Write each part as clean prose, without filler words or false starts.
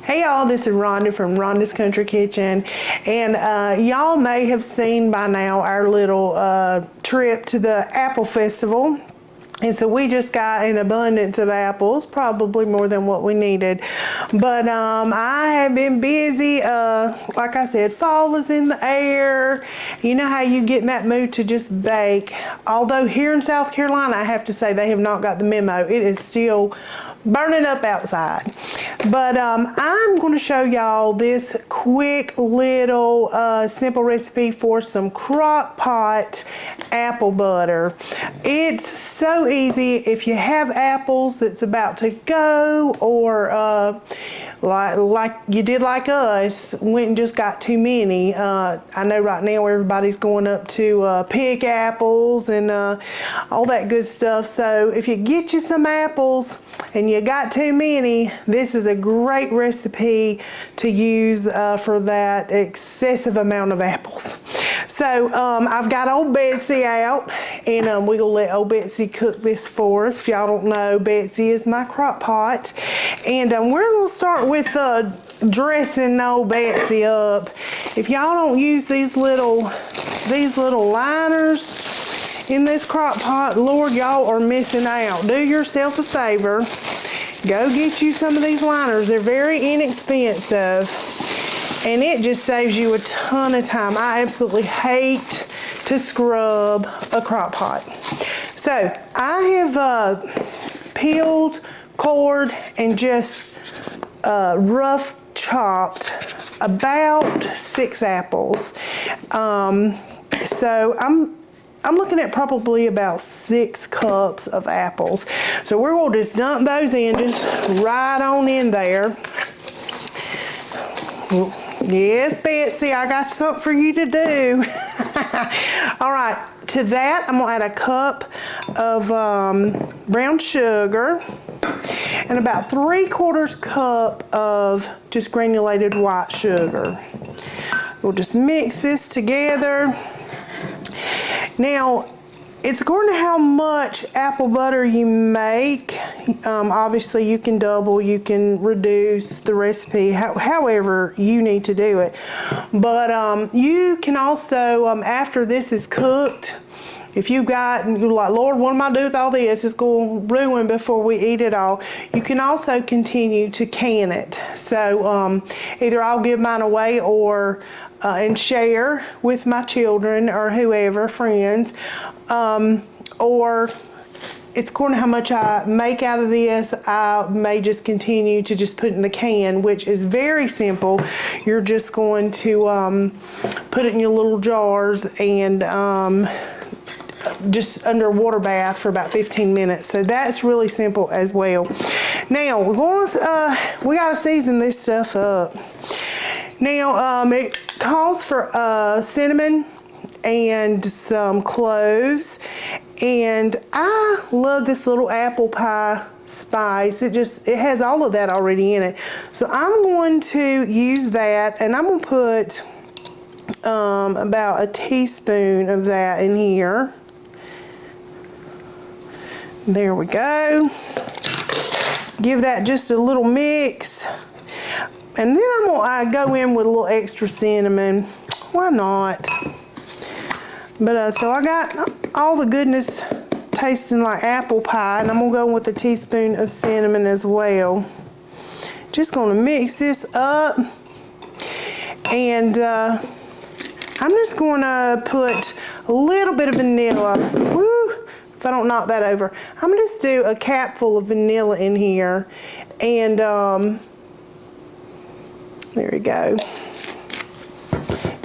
Hey y'all, this is Rhonda from Rhonda's Country Kitchen, and y'all may have seen by now our little trip to the Apple Festival. And so we just got an abundance of apples, probably more than what we needed. But I have been busy. Like I said, fall is in the air. You know how you get in that mood to just bake. Although here in South Carolina, I have to say they have not got the memo. It is still burning up outside. But I'm going to show y'all this quick little simple recipe for some Crockpot apple butter. It's so easy. If you have apples that's about to go, or like you did like us, went and just got too many. I know right now everybody's going up to pick apples and all that good stuff. So if you get you some apples and you got too many, this is a great recipe to use for that excessive amount of apples. So I've got old Betsy out, and we're gonna let old Betsy cook this for us. If y'all don't know, Betsy is my crock pot, and we're gonna start with dressing old Betsy up. If y'all don't use these little liners in this crock pot, Lord, y'all are missing out. Do yourself a favor, go get you some of these liners. They're very inexpensive, and it just saves you a ton of time. I absolutely hate to scrub a crock pot. So I have peeled, cored, and just rough chopped about 6 apples. So I'm looking at probably about 6 cups of apples. So we're going to just dump those in, just right on in there. Yes, Betsy, I got something for you to do. All right, to that, I'm going to add a cup of brown sugar and about 3/4 cup of just granulated white sugar. We'll just mix this together. Now, it's according to how much apple butter you make. Obviously, you can double, you can reduce the recipe, however you need to do it. But you can also, after this is cooked, if you've got, you're like, Lord, what am I doing with all this? It's going to ruin before we eat it all. You can also continue to can it. So either I'll give mine away or and share with my children or whoever, friends, or it's according to how much I make out of this. I may just continue to just put it in the can, which is very simple. You're just going to put it in your little jars and just under a water bath for about 15 minutes. So that's really simple as well. Now we're going to, we got to season this stuff up. Now it calls for cinnamon and some cloves, and I love this little apple pie spice. It has all of that already in it. So I'm going to use that, and I'm going to put about a teaspoon of that in here. There we go. Give that just a little mix. And then I'm going to go in with a little extra cinnamon. Why not? But so I got all the goodness tasting like apple pie, and I'm going to go in with a teaspoon of cinnamon as well. Just going to mix this up. And I'm just going to put a little bit of vanilla. Woo! If I don't knock that over. I'm going to just do a capful of vanilla in here. And there we go.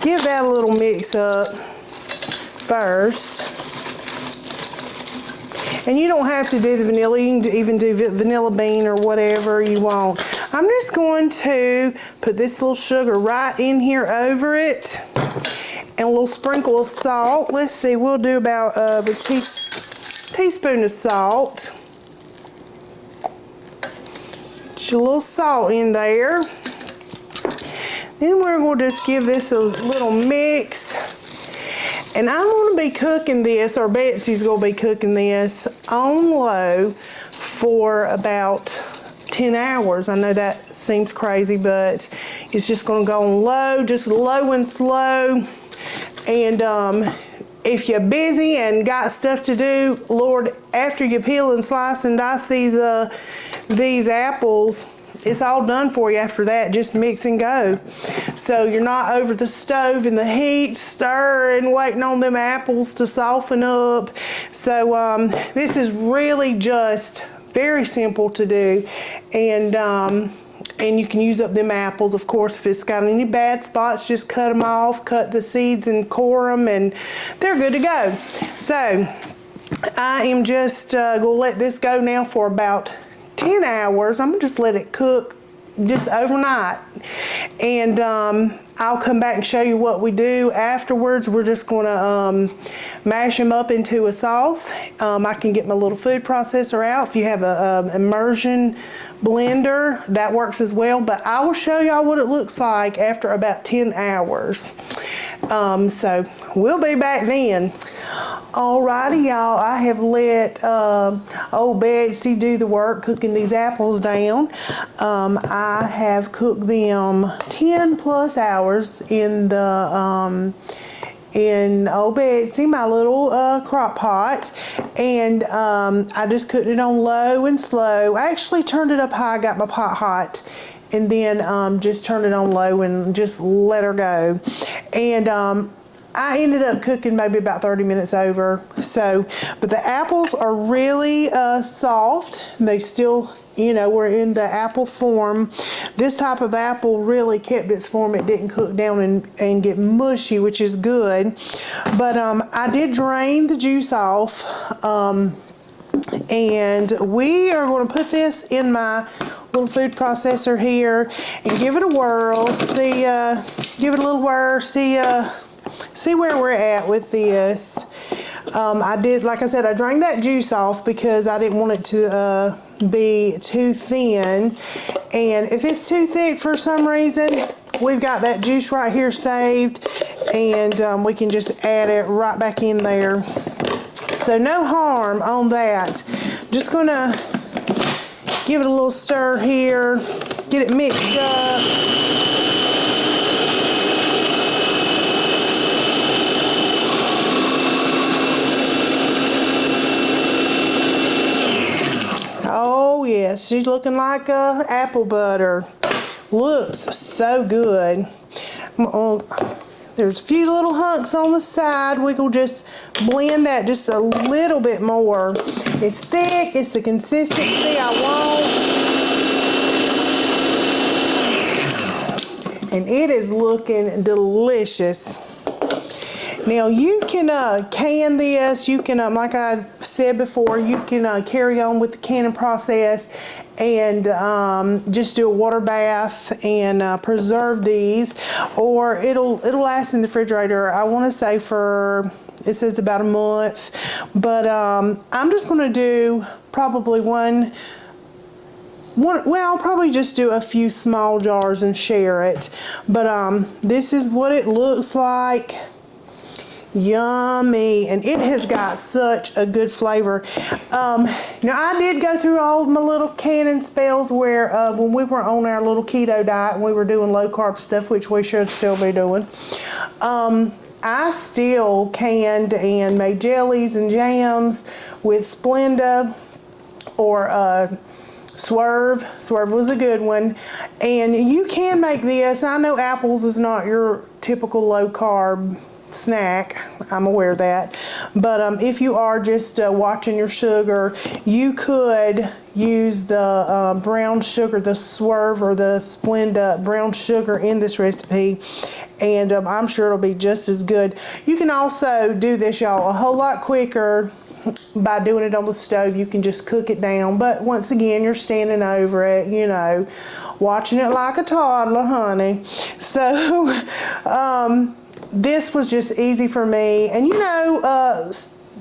Give that a little mix up first. And you don't have to do the vanilla. You can even do vanilla bean or whatever you want. I'm just going to put this little sugar right in here over it. And a little sprinkle of salt. Let's see, we'll do about a teaspoon of salt. Just a little salt in there. Then we're going to just give this a little mix. And I'm going to be cooking this, or Betsy's going to be cooking this on low for about 10 hours. I know that seems crazy, but it's just gonna go on low, just low and slow. And if you're busy and got stuff to do, Lord, after you peel and slice and dice these apples, it's all done for you after that. Just mix and go. So you're not over the stove in the heat, stirring, waiting on them apples to soften up. So this is really just very simple to do. And you can use up them apples, of course. If it's got any bad spots, just cut them off, cut the seeds and core them, and they're good to go. So I am just gonna let this go now for about 10 hours. I'm gonna just let it cook just overnight. And I'll come back and show you what we do afterwards. We're just gonna mash them up into a sauce. I can get my little food processor out. If you have a immersion blender, that works as well, but I will show y'all what it looks like after about 10 hours. So we'll be back then. Alrighty, y'all, I have let old Betsy do the work cooking these apples down. I have cooked them 10 plus hours in the in old Betsy, my little crock pot, and I just cooked it on low and slow. I actually turned it up high, got my pot hot, and then just turned it on low and just let her go. And I ended up cooking maybe about 30 minutes over. So, but the apples are really soft. They still, you know, were in the apple form. This type of apple really kept its form. It didn't cook down and get mushy, which is good. But I did drain the juice off. And we are going to put this in my little food processor here and give it a whirl. Give it a little whirl. See where we're at with this. I did, like I said, I drained that juice off because I didn't want it to be too thin. And if it's too thick for some reason, we've got that juice right here saved, and we can just add it right back in there. So no harm on that. Just gonna give it a little stir here, get it mixed up. Oh yes, she's looking like apple butter. Looks so good. There's a few little hunks on the side. We will just blend that just a little bit more. It's thick, it's the consistency I want. And it is looking delicious. Now you can can this, you can, like I said before, you can carry on with the canning process and just do a water bath and preserve these, or it'll last in the refrigerator, I want to say for, it says about a month, but I'm just going to do probably one, well, I'll probably just do a few small jars and share it, but this is what it looks like. Yummy, and it has got such a good flavor. Now I did go through all of my little canning spells where when we were on our little keto diet and we were doing low carb stuff, which we should still be doing. I still canned and made jellies and jams with Splenda or Swerve. Swerve was a good one. And you can make this. I know apples is not your typical low carb snack, I'm aware of that, but if you are just watching your sugar, you could use the brown sugar, the Swerve or the Splenda brown sugar in this recipe, and I'm sure it'll be just as good. You can also do this, y'all, a whole lot quicker by doing it on the stove. You can just cook it down, but once again, you're standing over it, you know, watching it like a toddler, honey. So this was just easy for me. And you know,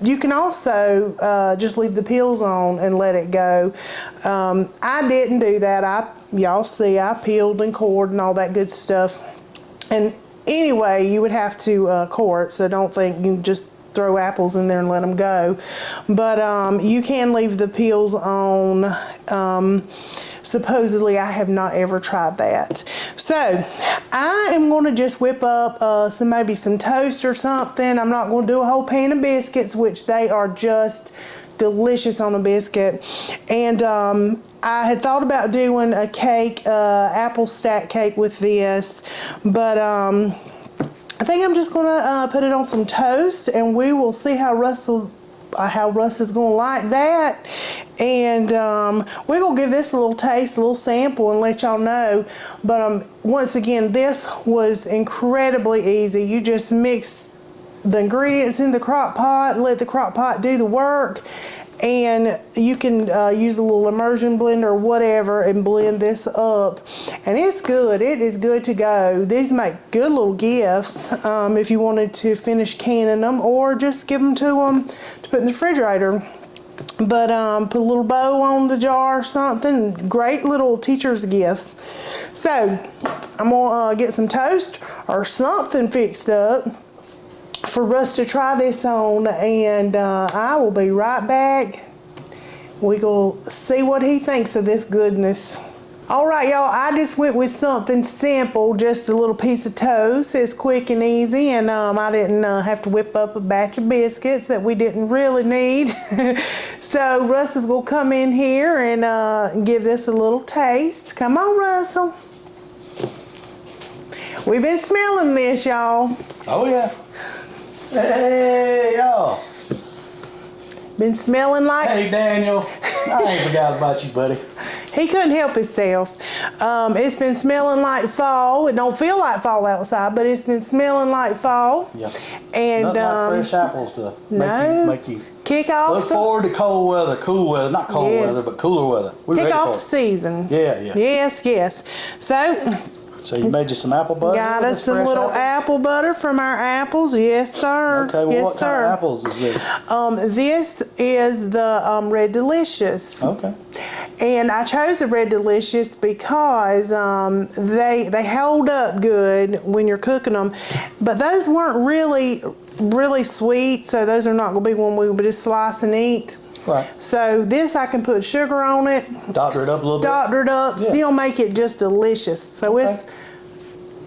you can also just leave the peels on and let it go. I didn't do that. Y'all see, I peeled and cored and all that good stuff. And anyway, you would have to core it, so don't think you just throw apples in there and let them go. But you can leave the peels on Supposedly, I have not ever tried that. So, I am going to just whip up maybe some toast or something. I'm not going to do a whole pan of biscuits, which they are just delicious on a biscuit. And I had thought about doing a cake, apple stack cake with this, but I think I'm just going to put it on some toast, and we will see how Russ is going to like that. And we're going to give this a little taste, a little sample, and let y'all know. But once again, this was incredibly easy. You just mix the ingredients in the crock pot, let the crock pot do the work, and you can use a little immersion blender or whatever and blend this up, and it's good. It is good to go. These make good little gifts if you wanted to finish canning them, or just give them to them to put in the refrigerator. But put a little bow on the jar or something. Great little teacher's gifts. So I'm gonna get some toast or something fixed up for Russ to try this on, and I will be right back. We will see what he thinks of this goodness. All right, y'all, I just went with something simple, just a little piece of toast. It's quick and easy, and I didn't have to whip up a batch of biscuits that we didn't really need. So Russ is gonna come in here and give this a little taste. Come on, Russell. We've been smelling this, y'all. Oh yeah. Hey, y'all. Been smelling like... Hey, Daniel. I ain't forgot about you, buddy. He couldn't help himself. It's been smelling like fall. It don't feel like fall outside, but it's been smelling like fall. Yeah. And nothing like fresh apples to make you kick off. Look forward to cool weather, not cold weather, but cooler weather. We're kick ready off for the season. Yeah, yeah. Yes. So you made you some apple butter? Got us some little apple butter from our apples. Yes, sir. Okay, well, yes, what kind of apples is this? This is the Red Delicious. Okay. And I chose the Red Delicious because they hold up good when you're cooking them. But those weren't really sweet, so those are not going to be one we would just slice and eat. Right. So this, I can put sugar on it. Doctor it up a little bit. Doctor it up, yeah. Still make it just delicious. So it's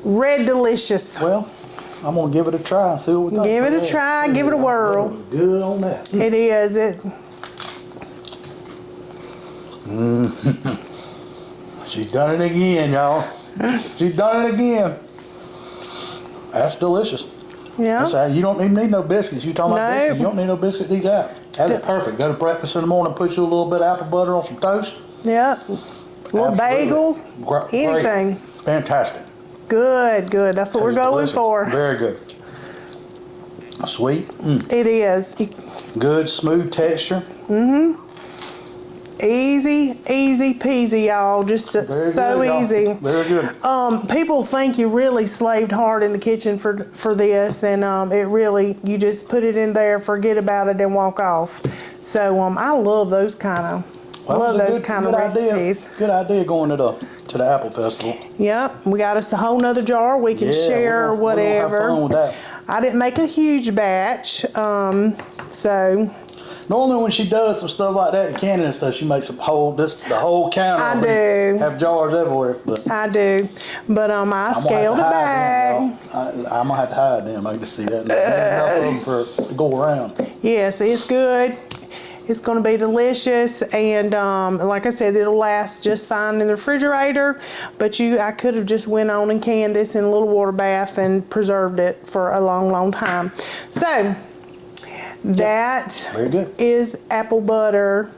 Red Delicious. Well, I'm going to give it a try and see what we think. Give it a try, give it a whirl. Good on that. It is. She's done it again, y'all. She's done it again. That's delicious. Yeah. That's you don't even need no biscuits. You talking about biscuits? You don't need no biscuits. Eat that. That's perfect. Go to breakfast in the morning, put you a little bit of apple butter on some toast. Yeah. A little bagel. Anything. Great. Fantastic. Good. That's what we're going delicious. for. Very good. Sweet. It is. Good, smooth texture. Easy peasy, y'all. Just so easy. Very good. People think you really slaved hard in the kitchen for this, and it really, you just put it in there, forget about it, and walk off. So I love those kind of recipes. Good idea going to the Apple Festival. Yep, we got us a whole nother jar we can share or whatever. We're gonna have fun with that. I didn't make a huge batch, so. Normally when she does some stuff like that, canning and stuff, she makes the whole counter. I do. Have jars everywhere. But I do. But I scaled it back. I'm gonna have to hide them. I can just see that. Enough of them to go around. Yes, it's good. It's going to be delicious, and like I said, it'll last just fine in the refrigerator. But I could have just went on and canned this in a little water bath and preserved it for a long time. So. That very good. Is apple butter.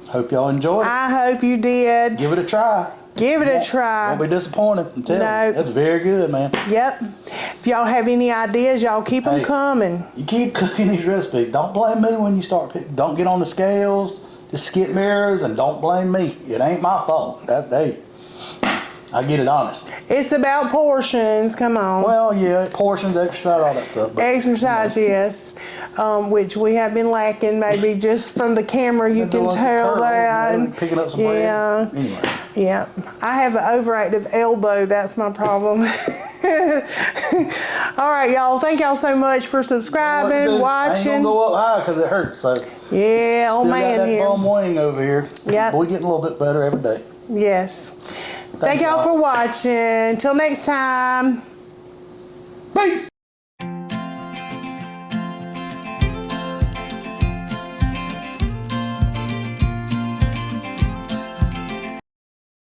Hope y'all enjoyed it. I hope you did. Give it a try. Give it a try. Won't be disappointed. I'm telling you. That's very good, man. Yep. If y'all have any ideas, y'all keep them coming. You keep cooking these recipes. Don't blame me when you start picking. Don't get on the scales. Just skip mirrors and don't blame me. It ain't my fault. I get it honest. It's about portions. Come on. Well, yeah, portions, exercise, all that stuff. But, exercise, yes. Which we have been lacking. Maybe just from the camera, you can tell that. Picking up some bread. Anyway. Yeah. I have an overactive elbow. That's my problem. All right, y'all. Thank y'all so much for subscribing, watching. I ain't gonna go up high because it hurts. So yeah, old still man got that here. bum wing over here. Yep. We're getting a little bit better every day. Yes. Thank y'all for watching. Till next time. Peace.